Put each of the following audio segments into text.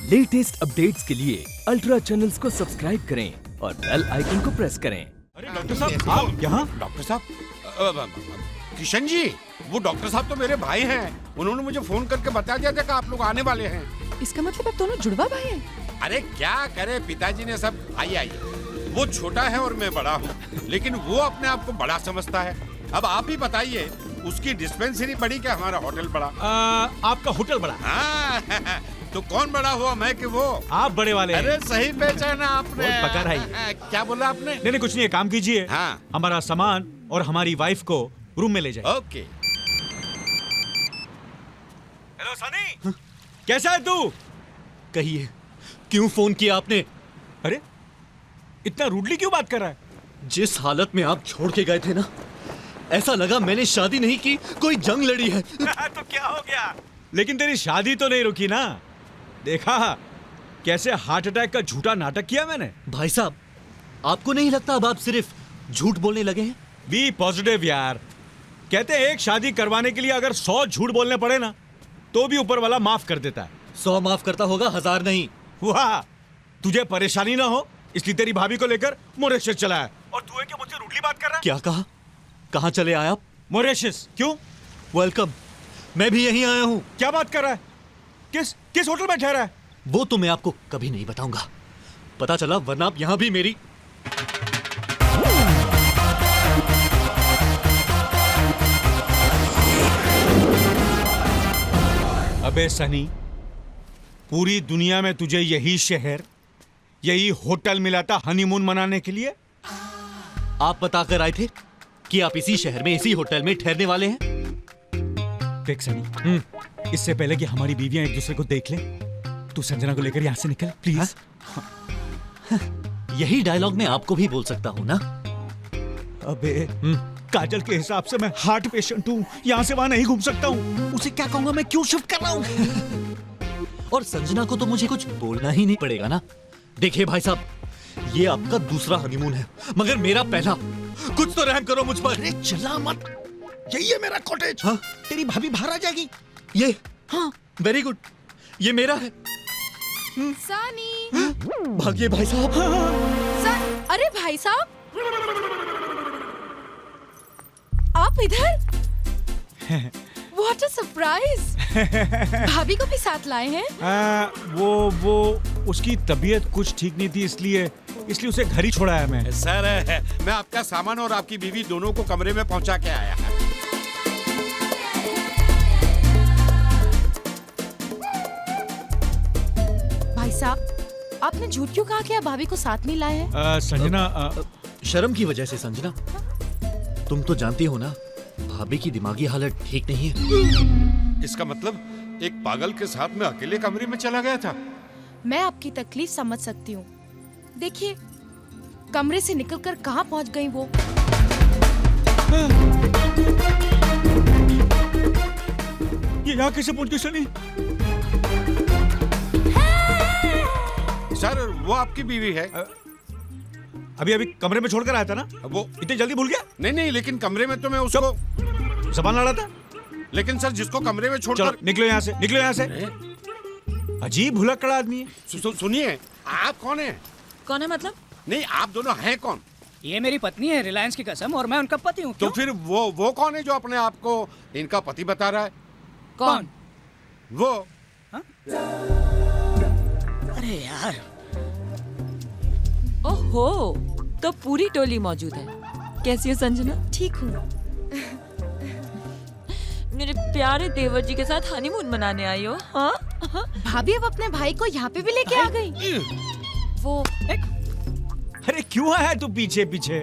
Latest updates के लिए ultra channels को सब्सक्राइब करें और बेल आइकन को प्रेस करें। अरे डॉक्टर साहब, आप यहाँ? डॉक्टर साहब, किशन जी, वो डॉक्टर साहब तो मेरे भाई हैं। उन्होंने मुझे फोन करके बता दिया था कि आप लोग आने वाले हैं। इसका मतलब आप दोनों जुड़वा भाई हैं? अरे क्या करे, पिताजी ने सब आइए। वो छोटा है और मैं बड़ा हूँ, लेकिन वो अपने आप को बड़ा समझता है। अब आप ही बताइए, उसकी डिस्पेंसरी बड़ी क्या हमारा होटल बड़ा? आपका होटल बड़ा? हाँ, तो कौन बड़ा हुआ, मैं कि वो? आप बड़े वाले हैं। अरे सही पहचाना आपने। पकड़ आई। क्या बोला आपने? नहीं कुछ नहीं है, काम कीजिए। हाँ। हमारा सामान और हमारी वाइफ को रूम में ले जाए। ओके। हेलो सनी, कैसा है तू? कहिए, क्यों फोन किया आपने? अरे इतना रूडली क्यों बात कर रहा है? जिस हालत में आप छोड़ के गए थे ना, ऐसा लगा मैंने शादी नहीं की, कोई जंग लड़ी है। तो क्या हो गया? लेकिन तेरी शादी तो नहीं रुकी ना। देखा कैसे हार्ट अटैक का झूठा नाटक किया मैंने। भाई साहब, आपको नहीं लगता अब आप सिर्फ झूठ बोलने लगे हैं? बी पॉजिटिव यार। कहते हैं एक शादी करवाने के लिए अगर 100 झूठ बोलने पड़े ना, तो भी ऊपर वाला माफ कर देता है। 100 माफ करता होगा, 1000 नहीं। वाह, तुझे परेशानी ना हो इसलिए तेरी भाभी को लेकर मॉरिशस चला है, और तू है कि मुझसे रूडली बात कर रहा है? क्या कहा? कहाँ चले आए आप? मॉरिशस? क्यों? वेलकम, मैं भी यहीं आया हूँ। क्या बात कर रहा है? किस होटल में ठहरा है? वो तो मैं आपको कभी नहीं बताऊंगा। पता चला वरना आप यहाँ भी मेरी। अबे सनी, पूरी दुनिया में तुझे यही शहर, यही होटल मिला था हनीमून मनाने के लिए? आप बताकर आए थे कि आप इसी शहर में, इसी होटल में ठहरने वाले हैं। देख सनी, इससे पहले कि हमारी बीवियां एक दूसरे को देख ले, तू संजना को लेकर यहाँ से निकल प्लीज। यही डायलॉग मैं आपको भी बोल सकता हूँ ना। अबे काजल के हिसाब से मैं हार्ट पेशेंट हूँ, यहाँ से वहां नहीं घूम सकता हूँ। उसे क्या कहूंगा मैं, क्यों शिफ्ट कर रहा हूँ? और संजना को तो मुझे कुछ बोलना ही नहीं पड़ेगा ना। देखिए भाई साहब, ये आपका दूसरा हनीमून है, मगर मेरा पहला। कुछ तो रहम करो मुझ पर। अरे चिल्ला मत, यही है मेरा कॉटेज। हाँ? तेरी भाभी बाहर आ जाएगी। ये? हाँ, वेरी गुड, ये मेरा है। सनी, भागिए भाई साहब। अरे भाई साहब, आप इधर? What a surprise! भाभी को भी साथ लाए हैं? वो उसकी तबीयत कुछ ठीक नहीं थी, इसलिए उसे घर ही छोड़ा मैं। सर, मैं आपका सामान और आपकी बीवी दोनों को कमरे में पहुंचा के आया है। भाई साहब, आपने झूठ क्यों कहा कि आप भाभी को साथ नहीं लाए हैं? संजना, शर्म की वजह से। संजना, तुम तो जानती हो ना, भाभी की दिमागी हालत ठीक नहीं है। इसका मतलब एक पागल के साथ में अकेले कमरे में चला गया था। मैं आपकी तकलीफ समझ सकती हूँ। देखिए, कमरे से निकलकर कहाँ पहुँच गई वो। ये यहाँ कैसे पहुँच गई सनी? सर, वो आपकी बीवी है। अभी कमरे में छोड़कर आया था ना? वो इतनी जल्दी भूल गया? नहीं, लेकिन कमरे में तो मैं उसको जबान लड़ा था। लेकिन सर, जिसको कमरे में छोड़कर निकलो यहाँ से, निकलो यहाँ से। अजीब भुलक्कड़ा आदमी है। सुनिए, आप कौन है? कौन है मतलब? नहीं, आप दोनों हैं कौन? ये मेरी पत्नी है, रिलायंस की कसम, और मैं उनका पति हूँ। तो फिर वो कौन है जो अपने आप को इनका पति बता रहा है? कौन? वो। अरे यार, ओहो, तो पूरी टोली मौजूद है। कैसी हो संजना? ठीक हूँ। मेरे प्यारे देवर जी के साथ हनीमून मनाने आई हो? हाँ? भाभी अब अपने भाई को यहाँ पे भी लेके आ गई। वो अरे क्यों आया तू पीछे पीछे?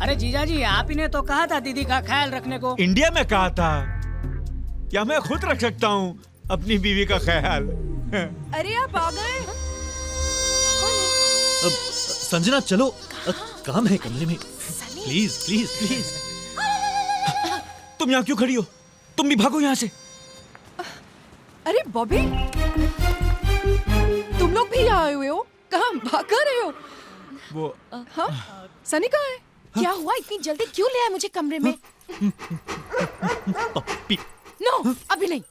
अरे जीजा जी, आप ही ने तो कहा था दीदी का ख्याल रखने को। इंडिया में कहा था, क्या मैं खुद रख सकता हूँ अपनी बीवी का ख्याल? अरे आप आ गए। संजना चलो, काम है कमरे में। Please please please. तुम यहाँ क्यों खड़ी हो? तुम भी भागो यहाँ से। अरे बॉबी, तुम लोग भी यहाँ आए हुए हो? कहाँ भाग कर रहे हो? वो हाँ? सनी कहाँ है? क्या हुआ, इतनी जल्दी क्यों ले आए मुझे कमरे में? पप्पी। नो, अभी नहीं।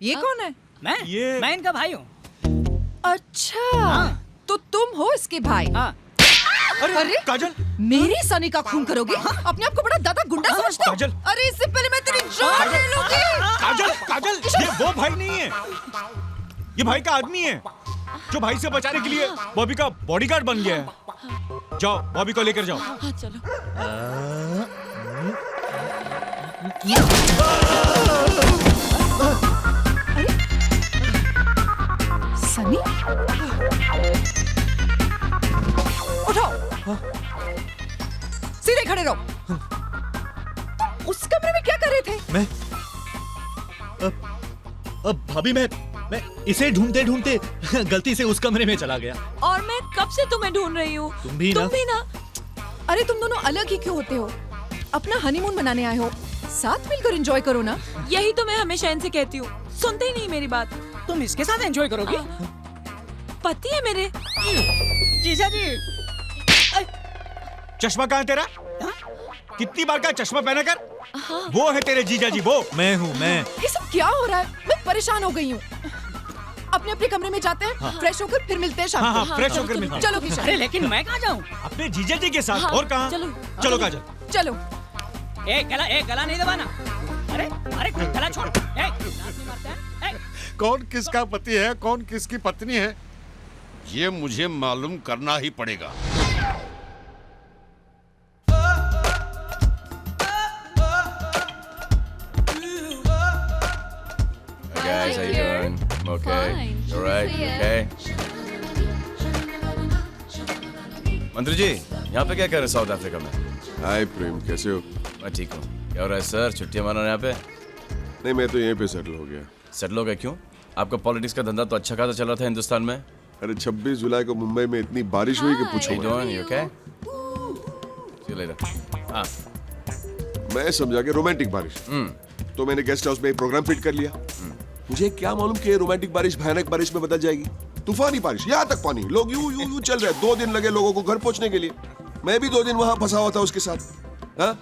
ये कौन है? मैं इनका भाई हूँ। अच्छा, तो तुम हो इसके भाई? हाँ। अरे काजल, मेरी सनी का खून करोगे? अपने आप को बड़ा दादा गुंडा समझते हो? काजल। अरे इससे पहले मैं तेरी जान ले लूंगी। काजल, काजल, ये वो भाई नहीं है, ये भाई का आदमी है जो भाई से बचाने के लिए बॉबी का बॉडीगार्ड बन गया है। जाओ, बॉबी को लेकर जाओ। हाँ चलो। सनी, उठाओ, सीधे खड़े रहो। उस कमरे में क्या कर रहे थे? मैं अब भाभी मैं इसे ढूंढते ढूंढते गलती से उस कमरे में चला गया। और मैं कब से तुम्हें ढूंढ रही हूँ। तुम भी ना। अरे तुम दोनों अलग ही क्यों होते हो? अपना हनीमून मनाने आए हो, साथ मिलकर एंजॉय करो ना। यही तो मैं हमेशा इनसे कहती हूँ, सुनते ही नहीं मेरी बात। तुम इसके साथ एंजॉय करोगी? पति है मेरे। जीजा जी। चश्मा कहाँ है तेरा? कितनी बार का चश्मा पहना कर? हाँ। वो है तेरे जीजा जी, वो। मैं हूँ मैं। ये सब क्या हो रहा है? मैं परेशान हो गई हूँ। अपने अपने कमरे में जाते हैं, फ्रेश होकर फिर मिलते हैं शाम को। हाँ, फ्रेश होकर मिलते हैं। चलो किशन। अरे लेकिन मैं कहाँ जाऊँ? अपने जीजा जी के साथ। हाँ, और कहाँ? चलो। चलो काजल। चलो। गला नहीं दबाना। अरे गला छोड़। मारता है। कौन किसका पति है, कौन किसकी पत्नी है, ये मुझे मालूम करना ही पड़ेगा। Guys, how you doing? I'm okay. You alright? You okay? मंत्री जी, यहाँ पे क्या कर रहे हैं साउथ अफ्रीका में? हाय प्रेम, कैसे हो? मैं ठीक हूँ। क्या हो रहा है सर? छुट्टियाँ मना रहे हैं यहाँ पे? नहीं, मैं तो यहीं पे सेटल हो गया। सेटल हो गए क्यों? आपका पॉलिटिक्स का धंधा तो अच्छा खासा चल रहा था हिंदुस्तान में। अरे 26 जुलाई को मुंबई में इतनी बारिश हुई कि पूछो You मत। doing? You okay? See you later. हाँ। मैं समझा कि रोमांटिक बारिश, तो मैंने गेस्ट हाउस में एक प्रोग्राम फिट कर लिया। मुझे क्या मालूम कि रोमांटिक बारिश भयानक बारिश में बदल जाएगी। तूफानी बारिश, यहाँ तक पानी, लोग यूं चल रहे हैं। 2 दिन लगे लोगों को घर पहुंचने के लिए। मैं भी 2 दिन वहां फंसा हुआ था उसके साथ। हाँ,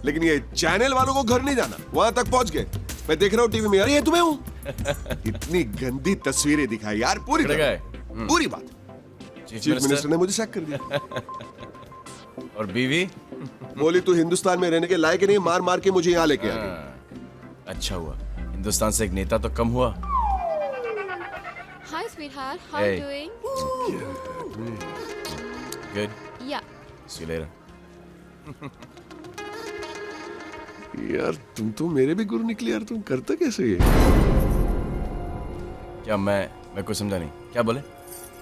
लेकिन ये चैनल वालों को घर नहीं जाना, वहां तक पहुंच गए। मैं देख रहा हूँ टीवी में, अरे ये तुम्हें हूँ। इतनी गंदी तस्वीरें दिखाई यार, पूरी बात। चीफ मिनिस्टर ने मुझे सैक कर दिया। और बीवी? बोली तू हिंदुस्तान में रहने के लायक नहीं, मार मार के मुझे यहाँ लेके आ गई। अच्छा हुआ, हिंदुस्तान से एक नेता तो कम हुआ। Hi, sweetheart. How Hey. you doing? Good. Yeah. See you later. यार तुम तो मेरे भी गुरु निकले यार, तुम करता कैसे ये? क्या मैं कुछ समझा नहीं, क्या बोले?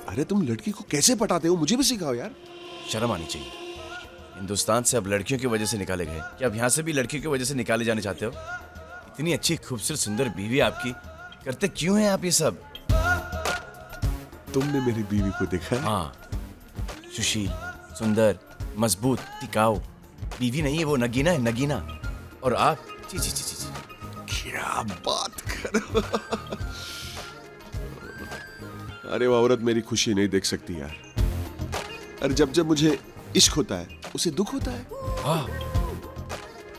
अरे तुम लड़की को कैसे पटाते हो, मुझे भी सिखाओ यार। शर्म आनी चाहिए। हिंदुस्तान से अब लड़कियों की वजह से निकाले गए, क्या अब यहाँ से भी लड़कियों की वजह से निकाले जाने चाहते हो? इतनी अच्छी खूबसूरत सुंदर बीवी आपकी, करते क्यों हैं आप ये सब? तुमने मेरी बीवी को देखा? हाँ, सुशील, सुंदर, मजबूत, टिकाऊ बीवी नहीं है वो, नगीना है, नगीना। और आप जी जी जी जी क्या बात कर। अरे वो औरत मेरी खुशी नहीं देख सकती यार। अरे जब जब मुझे इश्क होता है उसे दुख होता है।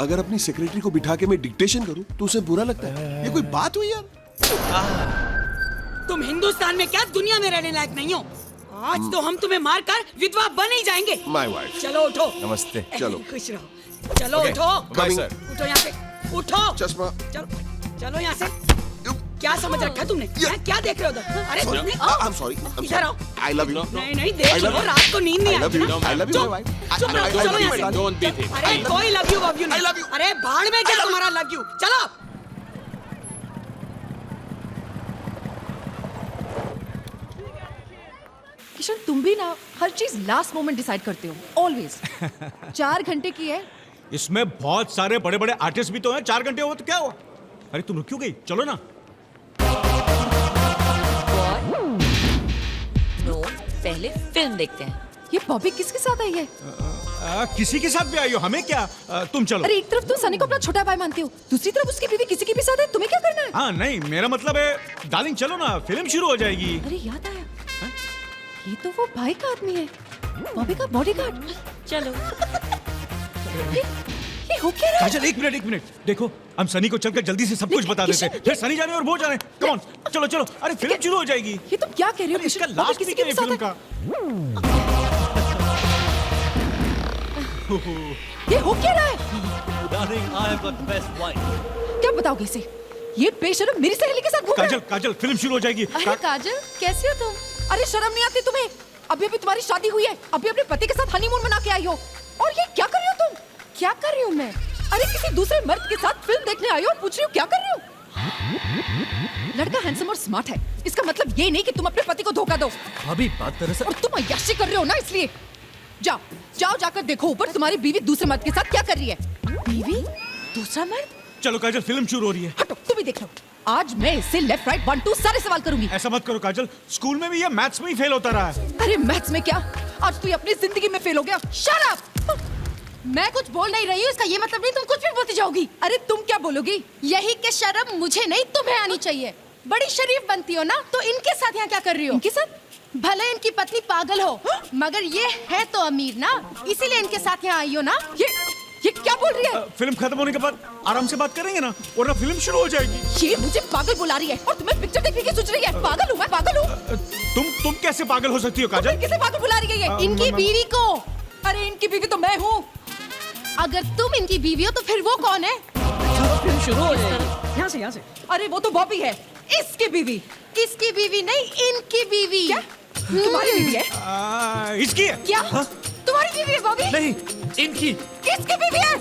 अगर अपनी सेक्रेटरी को बिठा के मैं डिक्टेशन करूं तो उसे बुरा लगता है। ये कोई बात हुई यार? तुम हिंदुस्तान में क्या दुनिया में रहने लायक नहीं हो। आज तो हम तुम्हें मारकर विधवा बन ही जाएंगे। My wife. चलो उठो। नमस्ते। चलो खुश रहो। चलो उठो। Bye sir. उठो यहाँ से, उठो। चश्मा। चलो यहाँ से। क्या समझ रखा तुमने? क्या देख रहे हो उधर? अरे तुमने आई एम सॉरी। इधर आओ। I love you. नहीं देख लो, रात को नींद नहीं आती। I love you my wife. चुप रहो, चलो यहाँ से। अरे कोई लव यू नहीं। I love you. अरे भाड़ में क्या तुम्हारा लव यू। चलो। किशन, तुम भी ना हर चीज लास्ट मोमेंट डिसाइड करते हो, ऑलवेज। 4 घंटे की है। इसमें बहुत सारे बड़े बड़े आर्टिस्ट भी तो हैं। 4 घंटे हुआ तो क्या हुआ? अरे तुम रुक क्यों गई? चलो ना। नो, पहले फिल्म देखते हैं। ये बॉबी किसके साथ आई है? किसी के साथ भी आई हो, हमें क्या? तुम चलो। अरे एक तरफ तुम सनी को अपना छोटा भाई मानती हो, दूसरी तरफ उसकी बीवी किसी की भी साथ है। तुम्हें क्या करना है? हाँ नहीं, मेरा मतलब है डार्लिंग चलो ना, फिल्म शुरू हो जाएगी। अरे याद आया, ये तो वो भाई का आदमी है, बॉबी का बॉडीगार्ड। चलो। ये हो क्या रहा है? काजल एक मिनट देखो, हम सनी को चलकर जल्दी से सब कुछ बता देते हैं, फिर सनी जाने और वो जाने। कम ऑन, चलो चलो, अरे फिल्म शुरू हो जाएगी। ये तुम क्या कह रहे हो? अरे इसका किशन? लास्ट किसी भी के क्या है साथ फिल्म है? का? ये हो क्या रहा है? Darling, I have got the best wife. क्या बताओगे इसे? ये बेशर्म मेरी सहेली के साथ घूम रहा है। काजल फिल्म शुरू हो जाएगी। अरे काजल कैसे हो तुम? अरे शर्म नहीं आती तुम्हें? अभी अभी तुम्हारी शादी हुई है, अभी अपने पति के साथ हनीमून मना के आई हो, और ये क्या कर रही हो तुम? क्या कर रही हूँ मैं? अरे किसी दूसरे मर्द के साथ फिल्म देखने आई हो और पूछ रही हो क्या कर रही हो? लड़का हैंडसम और स्मार्ट है, इसका मतलब ये नहीं कि तुम अपने पति को धोखा दो। अभी बात दरअसल और तुम अय्याशी कर रहे हो ना, इसलिए जाओ जाओ जाकर देखो ऊपर तुम्हारी बीवी दूसरे मर्द के साथ क्या कर रही है। बीवी? दूसरा मर्द? चलो काजल फिल्म शुरू हो रही है। हटो, तुम ही देख लो। आज मैं इससे लेफ्ट राइट 1 2 सारे सवाल करूंगी। ऐसा मत करो काजल, स्कूल में भी ये मैथ्स में ही फेल होता रहा है। अरे मैथ्स में क्या, आज तू अपनी जिंदगी में फेल हो गया। Shut up! मैं कुछ बोल नहीं रही हूँ, इसका ये मतलब नहीं तुम कुछ भी बोलती जाओगी। अरे तुम क्या बोलोगी? यही के शर्म मुझे नहीं तुम्हें आनी चाहिए। बड़ी शरीफ बनती हो ना, तो इनके साथ यहाँ क्या कर रही हो? इनके साथ? भले इनकी पत्नी पागल हो, मगर ये है तो अमीर ना, इसीलिए इनके साथ यहाँ आई हो ना। ये क्या बोल रही है? फिल्म खत्म होने के बाद आराम से बात करेंगे ना, वरना फिल्म शुरू हो जाएगी। ये मुझे पागल बुला रही है और तुम्हें पिक्चर देखने की सोच रही है। पागल हूँ मैं, पागल हूँ। तुम कैसे पागल हो सकती हो काजल? किसे पागल बुला रही है ये? इनकी बीवी को। अरे इनकी बीवी तो मैं हूँ। अगर तुम इनकी बीवी हो तो फिर वो कौन है? फिल्म शुरू हो जाएगी। यहाँ से। अरे वो तो बॉबी है, इसकी बीवी। इसकी बीवी नहीं, इनकी बीवी। क्या? तुम्हारी बीवी है? इसकी है। क्या? तुम्हारी बीवी है बॉबी? नहीं, इनकी। किसकी बीवी है?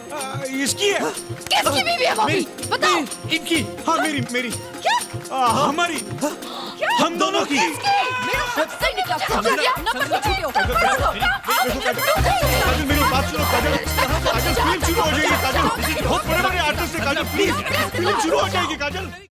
इसकी है। किसकी बीवी है बॉबी? बताओ। इनकी। हाँ मेरी। क्या? हमारी। क्या? हम दोनों की। मेरा शब्द सही निकला। नंबर पे छूटे हो। काजल मेरी बात सुनो काजल, फिल्म शुरू हो जाएगी काजल, बहुत बड़े आर्टिस्ट है काजल, प्लीज फिल्म शुरू हो जाएगी काजल।